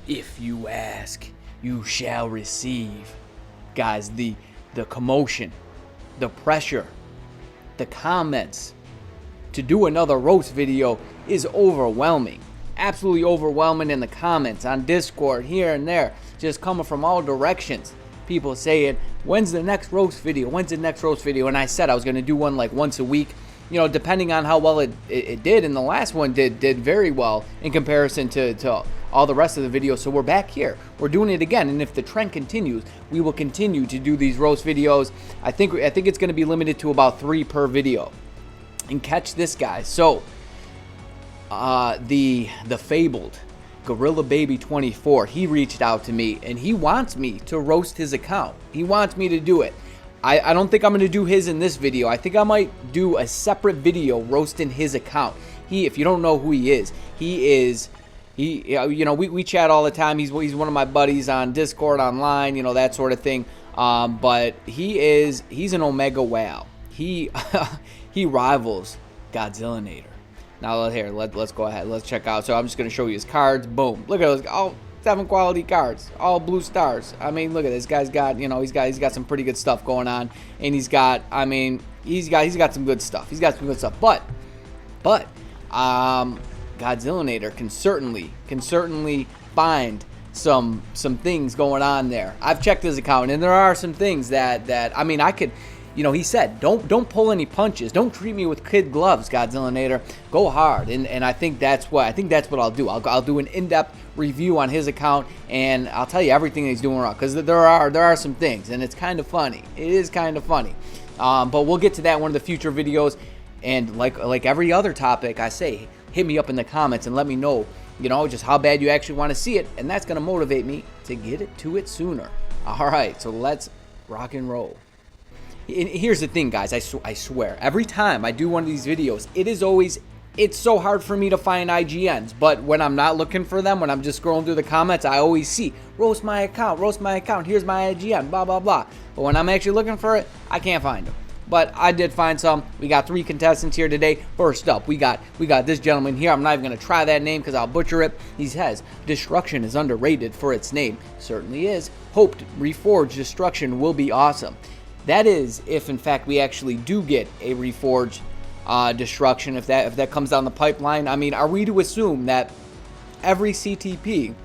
If you ask, you shall receive. Guys, the commotion, the pressure, the comments to do another roast video is overwhelming. Absolutely overwhelming in the comments on Discord, here and there, just coming from all directions. People saying, when's the next roast video? When's the next roast video? And I said I was going to do one like once a week. You know, depending on how well it did, and the last one did very well in comparison to all the rest of the videos. So we're back here. We're doing it again, and if the trend continues, we will continue to do these roast videos. I think it's going to be limited to about 3 per video. And catch this, guys. So the fabled Gorilla Baby 24, he reached out to me, and he wants me to roast his account. He wants me to do it. I don't think I'm going to do his in this video. I think I might do a separate video roasting his account. If you don't know who he is, you know, we chat all the time. He's one of my buddies on Discord, online, you know, that sort of thing. But he's an Omega WoW. He rivals Godzillanator. Now here, let's go ahead. Let's check out. So I'm just going to show you his cards. Boom. Look at those. Oh, 7 quality cards, all blue stars. I mean, look at this guy's got, you know, he's got some pretty good stuff going on, and he's got, I mean, he's got some good stuff. He's got some good stuff, but Godzillanator can certainly find some things going on there. I've checked his account, and there are some things that I mean, I could. You know, he said, don't pull any punches. Don't treat me with kid gloves, Godzillanator. Go hard, and I think that's what I'll do. I'll do an in-depth review on his account, and I'll tell you everything he's doing wrong, because there are some things, and it's kind of funny. It is kind of funny, but we'll get to that in one of the future videos. And like every other topic, I say, hit me up in the comments and let me know, you know, just how bad you actually want to see it, and that's gonna motivate me to get to it sooner. All right, so let's rock and roll. And here's the thing, guys, I swear, every time I do one of these videos, it's so hard for me to find IGNs, but when I'm not looking for them, when I'm just scrolling through the comments, I always see, roast my account, here's my IGN, blah, blah, blah. But when I'm actually looking for it, I can't find them. But I did find some. We got 3 contestants here today. First up, we got this gentleman here. I'm not even going to try that name because I'll butcher it. He says, destruction is underrated for its name. Certainly is. Hoped reforged destruction will be awesome. That is, if in fact we actually do get a reforged destruction, if that comes down the pipeline. I mean, are we to assume that every CTP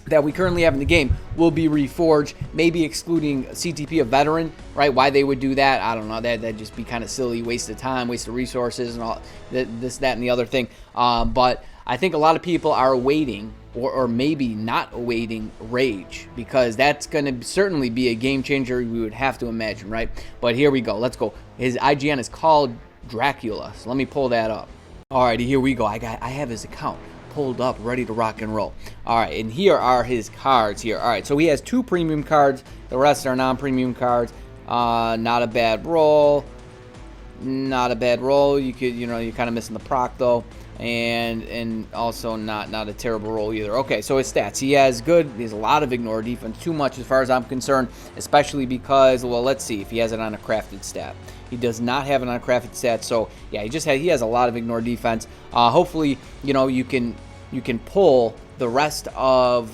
that we currently have in the game will be reforged, maybe excluding CTP of veteran, right? Why they would do that, I don't know. That'd just be kind of silly, waste of time, waste of resources, and all this, that, and the other thing. But I think a lot of people are awaiting, or maybe not awaiting, Rage, because that's going to certainly be a game changer, we would have to imagine, right? But here we go. Let's go. His IGN is called Dracula, so let me pull that up. Alrighty, here we go. I have his account pulled up, ready to rock and roll. All right, and here are his cards here. All right, so he has 2 premium cards. The rest are non-premium cards. Not a bad roll. Not a bad roll. You could, you know, you're kind of missing the proc though, and also not a terrible roll either. Okay, so his stats. He has a lot of ignore defense, too much as far as I'm concerned, especially because, well, let's see if he has it on a crafted stat. He does not have it on a crafted stat, so yeah, he has a lot of ignore defense. Hopefully, you know, you can pull the rest of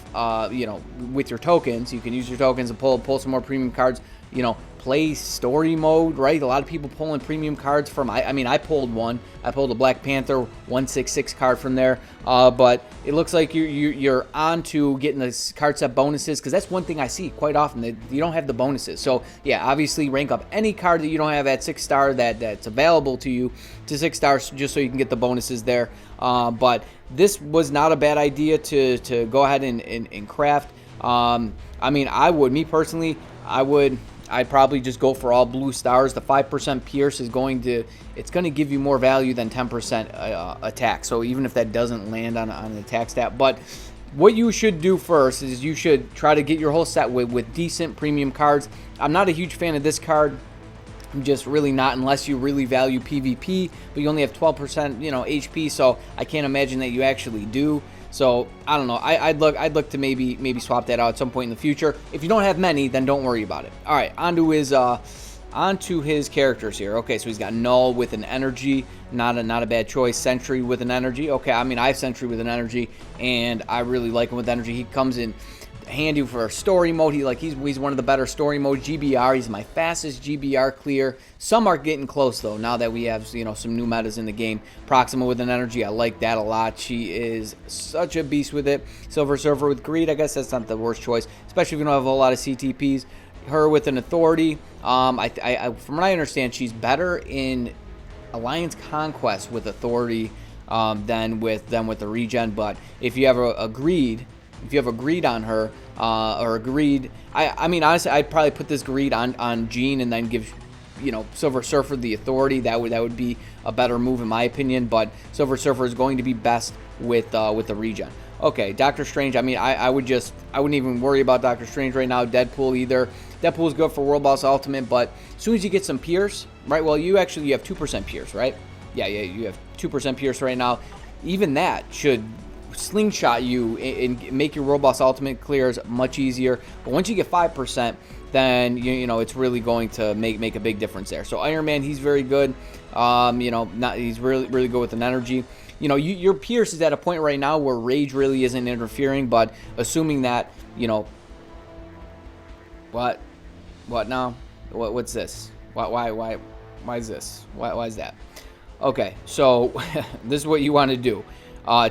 you know, with your tokens. You can use your tokens to pull some more premium cards. You know, play story mode, right? A lot of people pulling premium cards from, I mean, I pulled one. I pulled a Black Panther 166 card from there, but it looks like you're on to getting the card set bonuses, because that's one thing I see quite often, that you don't have the bonuses. So yeah, obviously rank up any card that you don't have at 6 star that's available to you to 6 stars, just so you can get the bonuses there. But this was not a bad idea to go ahead and craft. I mean, me personally, I'd probably just go for all blue stars. The 5% pierce is going to give you more value than 10% attack. So even if that doesn't land on an attack stat, but what you should do first is you should try to get your whole set with decent premium cards. I'm not a huge fan of this card. I'm just really not, unless you really value PvP, but you only have 12%, you know, HP, so I can't imagine that you actually do. So I don't know. I'd look to maybe swap that out at some point in the future. If you don't have many, then don't worry about it. All right, onto his onto his characters here. Okay, so he's got Null with an energy, not a bad choice. Sentry with an energy. Okay, I mean, I have Sentry with an energy, and I really like him with energy. He comes in handy for story mode. He's one of the better story mode. GBR, he's my fastest GBR clear. Some are getting close though now that we have, you know, some new metas in the game. Proxima with an energy, I like that a lot. She is such a beast with it. Silver Surfer with greed, I guess that's not the worst choice, especially if you don't have a lot of CTPs. Her with an authority, from what I understand, she's better in Alliance Conquest with authority than with the regen. But if you have a greed, if you have a greed on her, or a greed, I mean, honestly, I'd probably put this greed on Jean and then give, you know, Silver Surfer the authority. That would be a better move in my opinion. But Silver Surfer is going to be best with the regen. Okay, Doctor Strange. I mean, I wouldn't even worry about Doctor Strange right now. Deadpool either. Deadpool's good for World Boss Ultimate, but as soon as you get some Pierce, right? Well, you have 2% Pierce, right? Yeah, you have 2% Pierce right now. Even that should slingshot you and make your World Boss Ultimate clears much easier. But once you get 5%, then you know it's really going to make a big difference there. So Iron Man, he's very good. You know, he's really good with an energy. You know, your Pierce is at a point right now where Rage really isn't interfering, but assuming that, you know, what now? What's this? Why is this? Why is that? Okay, so this is what you want to do.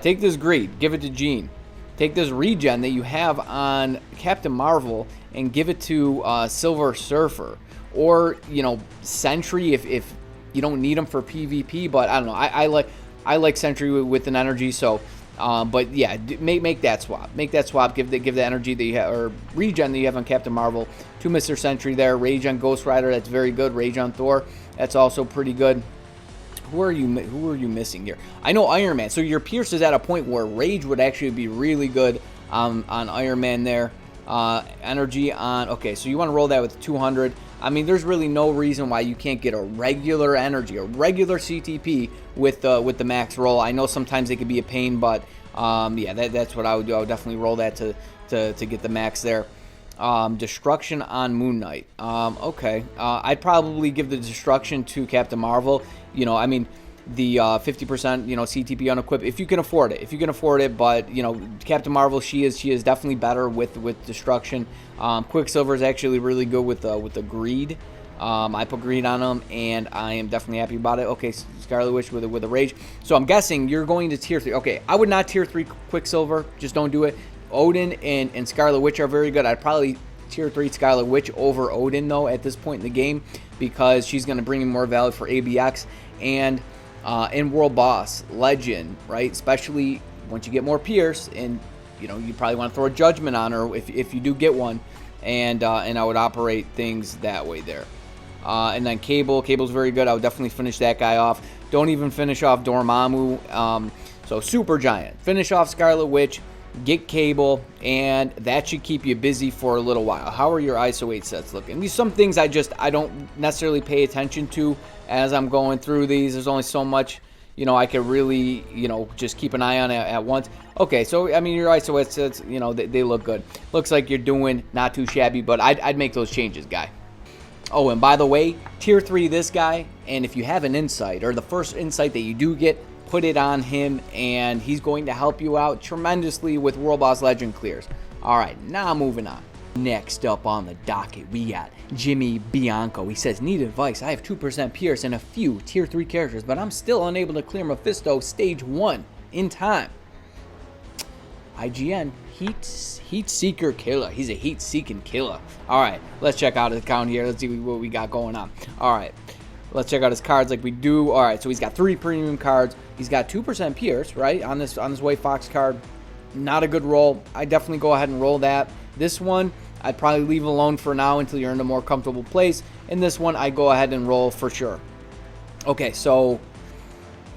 Take this greed, give it to Jean. Take this regen that you have on Captain Marvel and give it to Silver Surfer, or, you know, Sentry if you don't need them for PvP. But I don't know. I like Sentry with an energy. So, but yeah, make that swap. Make that swap. Give the energy that you have, or regen that you have on Captain Marvel to Mr. Sentry there. Rage on Ghost Rider. That's very good. Rage on Thor. That's also pretty good. Who are you missing here? I know Iron Man. So your Pierce is at a point where Rage would actually be really good on Iron Man there. Energy on. Okay, so you want to roll that with 200. I mean, there's really no reason why you can't get a regular energy, a regular CTP with the max roll. I know sometimes they could be a pain, but yeah, that's what I would do. I would definitely roll that to get the max there. Destruction on Moon Knight. Okay, I'd probably give the destruction to Captain Marvel. You know, I mean, the 50%, you know, CTP unequip if you can afford it. If you can afford it, but you know, Captain Marvel, she is definitely better with destruction. Quicksilver is actually really good with the greed. I put greed on him, and I am definitely happy about it. Okay, Scarlet Witch with a rage. So I'm guessing you're going to tier 3. Okay, I would not tier 3 Quicksilver. Just don't do it. Odin and Scarlet Witch are very good. I'd probably tier 3 Scarlet Witch over Odin though at this point in the game, because she's going to bring in more value for ABX and in World Boss Legend, right? Especially once you get more Pierce, and you know, you probably want to throw a judgment on her if you do get one, and I would operate things that way there. And then Cable's very good. I would definitely finish that guy off. Don't even finish off Dormammu. So Super Giant, finish off Scarlet Witch, get Cable, and that should keep you busy for a little while. How are your ISO 8 sets looking? These some things I don't necessarily pay attention to as I'm going through these. There's only so much, you know, I could really, you know, just keep an eye on it at once. Okay, so I mean, your ISO 8 sets, you know, they look good. Looks like you're doing not too shabby, but I'd make those changes, guy. Oh, and by the way, tier 3 this guy, and if you have an insight, or the first insight that you do get, put it on him, and he's going to help you out tremendously with World Boss Legend clears. All right, now moving on. Next up on the docket, we got Jimmy Bianco. He says, need advice. I have 2% Pierce and a few tier 3 characters, but I'm still unable to clear Mephisto stage 1 in time. IGN, Heat Seeker Killer. He's a Heat Seeking Killer. All right, let's check out his account here. Let's see what we got going on. All right, let's check out his cards like we do. All right, so he's got 3 premium cards. He's got 2% Pierce, right, on this Way Fox card. Not a good roll. I definitely go ahead and roll that. This one, I'd probably leave alone for now until you're in a more comfortable place. And this one, I go ahead and roll for sure. Okay, so,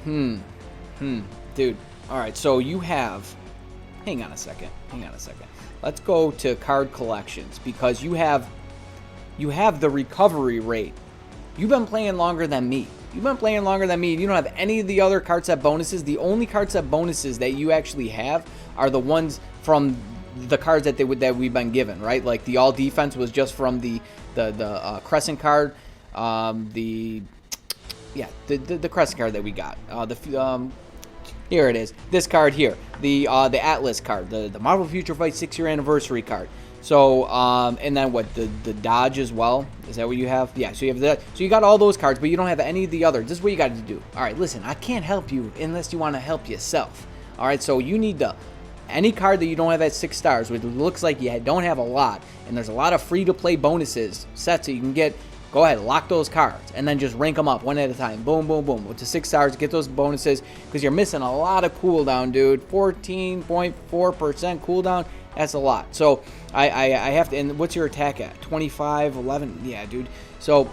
dude. All right, so you have, hang on a second. Let's go to card collections, because you have the recovery rate. You've been playing longer than me. You don't have any of the other card set bonuses. The only card set bonuses that you actually have are the ones from the cards that we've been given, right? Like the all defense was just from the Crescent card. the crest card that we got. Here it is. This card here, the Atlas card, the Marvel Future Fight 6-year anniversary card. So, and then what, the Dodge as well? Is that what you have? Yeah, so you have that. So you got all those cards, but you don't have any of the others. This is what you got to do. All right, listen, I can't help you unless you want to help yourself. All right, so you need any card that you don't have at 6 stars, which looks like you don't have a lot, and there's a lot of free-to-play bonuses, sets that you can get. Go ahead, lock those cards, and then just rank them up one at a time. Boom, boom, boom. To 6 stars, get those bonuses, because you're missing a lot of cooldown, dude. 14.4% cooldown. That's a lot. So I have to. And what's your attack at? 25, 11. Yeah, dude. So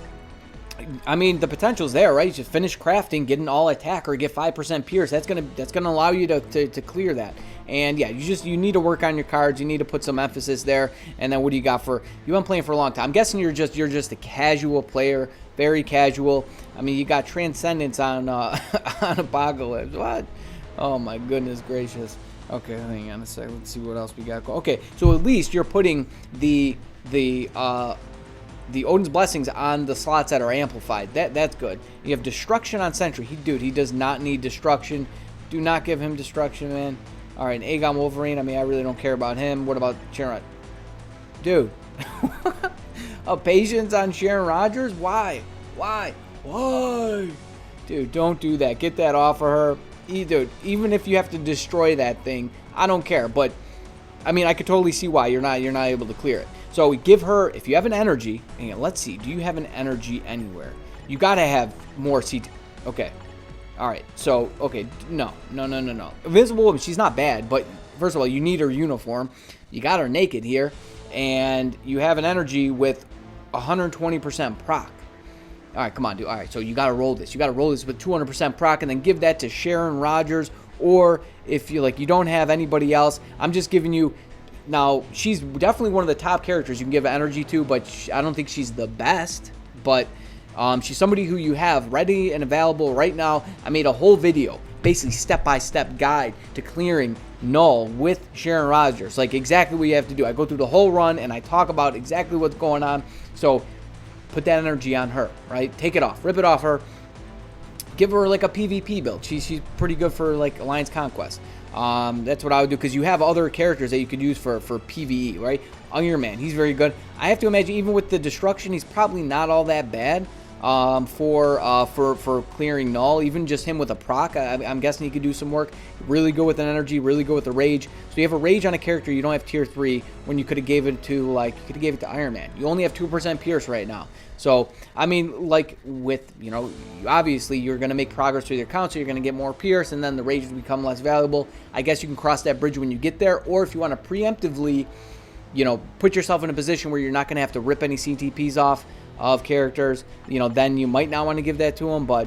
I mean, the potential's there, right? You just finish crafting, get an all attack, or get 5% pierce. That's gonna allow you to clear that. And yeah, you need to work on your cards. You need to put some emphasis there. And then what do you got for? You've been playing for a long time. I'm guessing you're just a casual player, very casual. I mean, you got Transcendence on on Apocalypse. What? Oh my goodness gracious. Okay, hang on a second. Let's see what else we got. Okay, so at least you're putting the Odin's Blessings on the slots that are amplified. That's good. You have Destruction on Sentry. He does not need Destruction. Do not give him Destruction, man. All right, Aegon Wolverine. I mean, I really don't care about him. What about Sharon? Dude. A Patience on Sharon Rogers? Why? Dude, don't do that. Get that off of her. Dude, even if you have to destroy that thing, I don't care. But I mean, I could totally see why you're not able to clear it. So we give her, if you have an energy, and let's see, do you have an energy anywhere? You gotta have more CT. Okay, all right. So okay, no. Invisible Woman, she's not bad, but first of all, you need her uniform. You got her naked here, and you have an energy with 120% proc. All right, come on, dude. All right, so you got to roll this. You got to roll this with 200% proc and then give that to Sharon Rogers. Or if you don't have anybody else, I'm just giving you. Now, she's definitely one of the top characters you can give energy to, but I don't think she's the best. But she's somebody who you have ready and available right now. I made a whole video, basically step-by-step guide to clearing Null with Sharon Rogers. Like exactly what you have to do. I go through the whole run and I talk about exactly what's going on. So put that energy on her, right? Take it off. Rip it off her. Give her like a PvP build. She's pretty good for like Alliance Conquest. That's what I would do, because you have other characters that you could use for PvE, right? Iron Man, he's very good. I have to imagine even with the destruction, he's probably not all that bad for clearing Null. Even just him with a proc, I'm guessing he could do some work. Really good with an energy, really good with the rage. So you have a rage on a character, you don't have tier 3 when you could have gave it to Iron Man. You only have 2% pierce right now. So I mean, like with obviously you're gonna make progress with your account, so you're gonna get more pierce, and then the rage will become less valuable. I guess you can cross that bridge when you get there, or if you want to preemptively, put yourself in a position where you're not gonna have to rip any CTPs off of characters, then you might not want to give that to them. But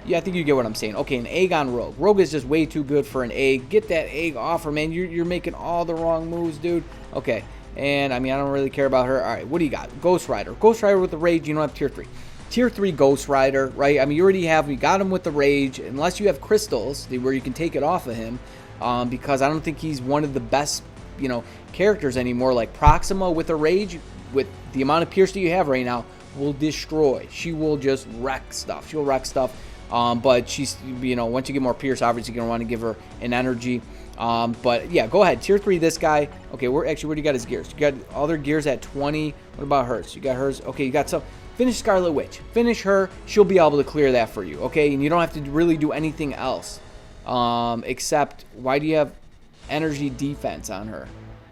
yeah, I think you get what I'm saying. Okay, an egg on Rogue. Rogue is just way too good for an egg. Get that egg off her, man. You're making all the wrong moves, dude. Okay, and I mean, I don't really care about her. All right, what do you got? Ghost Rider. Ghost Rider with the rage, you don't have tier 3. Tier 3 Ghost Rider, right? I mean, you got him with the rage, unless you have crystals where you can take it off of him, because I don't think he's one of the best, characters anymore. Like Proxima with the rage, with the amount of pierce that you have right now, will destroy. She will just wreck stuff. She'll wreck stuff. But she's, once you get more pierce, obviously you're going to want to give her an energy. But yeah, go ahead. Tier 3, this guy. Okay, where do you got his gears? You got all their gears at 20. What about hers? You got hers. Okay, you got some. Finish Scarlet Witch. Finish her. She'll be able to clear that for you. Okay, and you don't have to really do anything else. Except, why do you have energy defense on her?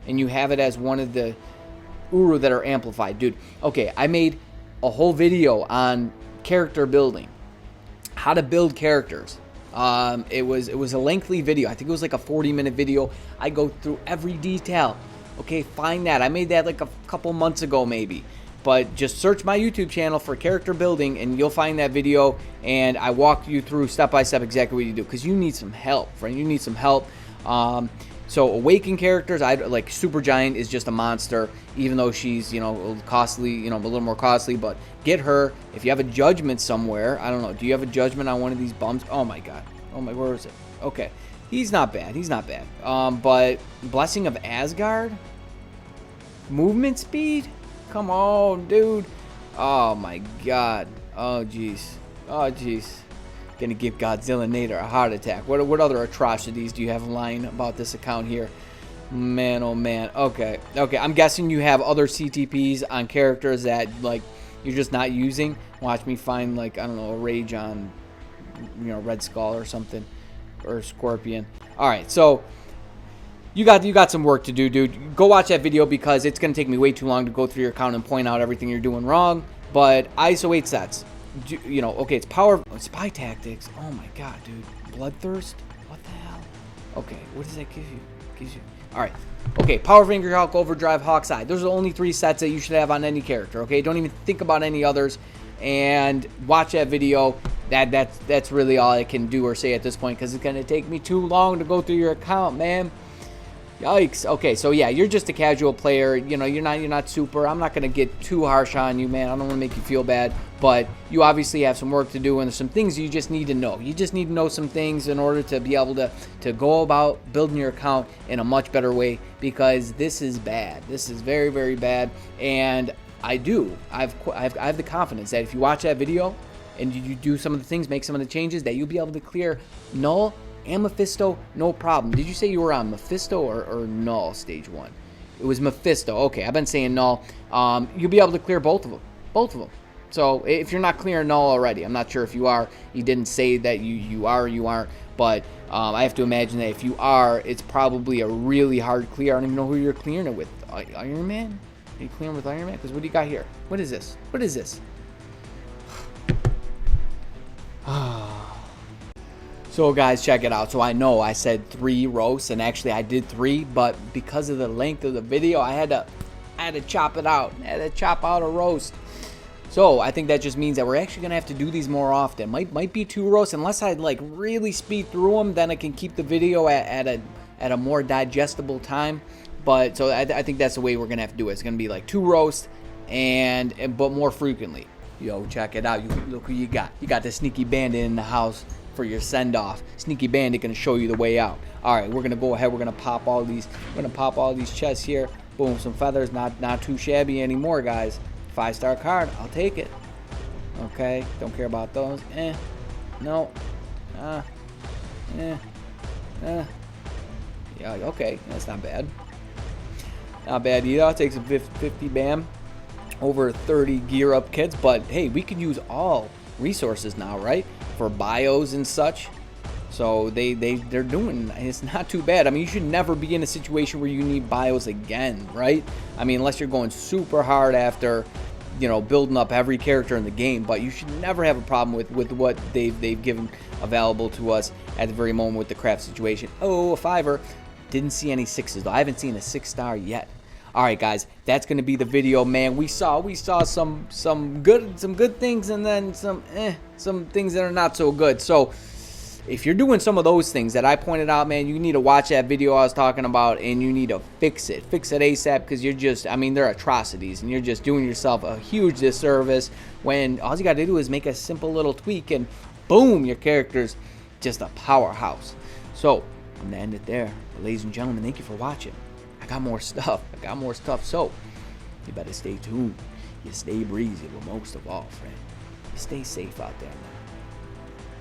And you have it as one of the Uru that are amplified. Dude, okay, I made a whole video on character building, how to build characters. It was a lengthy video. I think it was like a 40-minute video. I go through every detail. Okay, find that. I made that like a couple months ago maybe. But just search my YouTube channel for character building and you'll find that video, and I walk you through step by step exactly what you do, because you need some help, friend. You need some help. So awakened characters, like Supergiant is just a monster, even though she's, costly, a little more costly, but get her. If you have a judgment somewhere, I don't know, do you have a judgment on one of these bums? Oh my god. Where is it? Okay. He's not bad. But Blessing of Asgard? Movement speed? Come on, dude. Oh my god. Oh, jeez. Oh, jeez. Gonna give Godzillanator a heart attack. What other atrocities do you have lying about this account here? Man, oh man. Okay. Okay, I'm guessing you have other CTPs on characters that, like, you're just not using. Watch me find, like, I don't know, a rage on, you know, Red Skull or something. Or Scorpion. Alright, so you got some work to do, dude. Go watch that video because it's gonna take me way too long to go through your account and point out everything you're doing wrong. But ISO 8 sets. You know, okay, it's power, spy tactics. Oh my god, dude. Bloodthirst? What the hell? Okay, what does that give you? Gives you. Alright. Okay, Power Finger Hawk, Overdrive, Hawk's Eye. Those are the only 3 sets that you should have on any character, okay? Don't even think about any others. And watch that video. That's really all I can do or say at this point because it's gonna take me too long to go through your account, man. Yikes. Okay, so yeah, you're just a casual player. You know, you're not super. I'm not gonna get too harsh on you, man. I don't want to make you feel bad, but you obviously have some work to do, and there's some things you just need to know. You just need to know some things in order to be able to go about building your account in a much better way because this is bad. This is very, very bad, and I have the confidence that if you watch that video and you do some of the things, make some of the changes, that you'll be able to clear Null and Mephisto, no problem. Did you say you were on Mephisto or Null stage 1? It was Mephisto. Okay, I've been saying Null. You'll be able to clear both of them. Both of them. So if you're not clearing Null already, I'm not sure if you are. You didn't say that you are or you aren't. But I have to imagine that if you are, it's probably a really hard clear. I don't even know who you're clearing it with. Iron Man? Are you clearing with Iron Man? Because what do you got here? What is this? What is this? So guys, check it out. So I know I said 3 roasts, and actually I did 3, but because of the length of the video, I had to chop it out. I had to chop out a roast. So I think that just means that we're actually gonna have to do these more often. Might be 2 roasts, unless I like really speed through them. Then I can keep the video at a more digestible time. But so I think that's the way we're gonna have to do it. It's gonna be like 2 roasts, but more frequently. Yo, check it out. Look who you got. You got the Sneaky Bandit in the house for your send-off. Sneaky Bandit gonna show you the way out. All right, we're gonna go ahead. We're gonna pop all these. We're gonna pop all these chests here. Boom, some feathers. Not too shabby anymore, guys. 5-star card. I'll take it. Okay, don't care about those. No. Yeah. Okay, that's not bad. Not bad either. I'll take some 50 bam. Over 30 gear up kits, but hey, we can use all resources now, right? For bios and such. So they're doing, it's not too bad. I mean, you should never be in a situation where you need bios again, right? I mean, unless you're going super hard after, you know, building up every character in the game, but you should never have a problem with what they've given available to us at the very moment with the craft situation. Oh, a 5er. Didn't see any 6s though. I haven't seen a 6-star yet. All right, guys, that's gonna be the video, man. We saw some good things, and then some things that are not so good. So if you're doing some of those things that I pointed out, man, you need to watch that video I was talking about, and you need to fix it ASAP, because you're just, I mean, they're atrocities, and you're just doing yourself a huge disservice when all you got to do is make a simple little tweak, and boom, your character's just a powerhouse. So I'm gonna end it there, ladies and gentlemen. Thank you for watching. I got more stuff. So you better stay tuned. You stay breezy, but most of all, friend, you stay safe out there, man.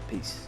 Peace.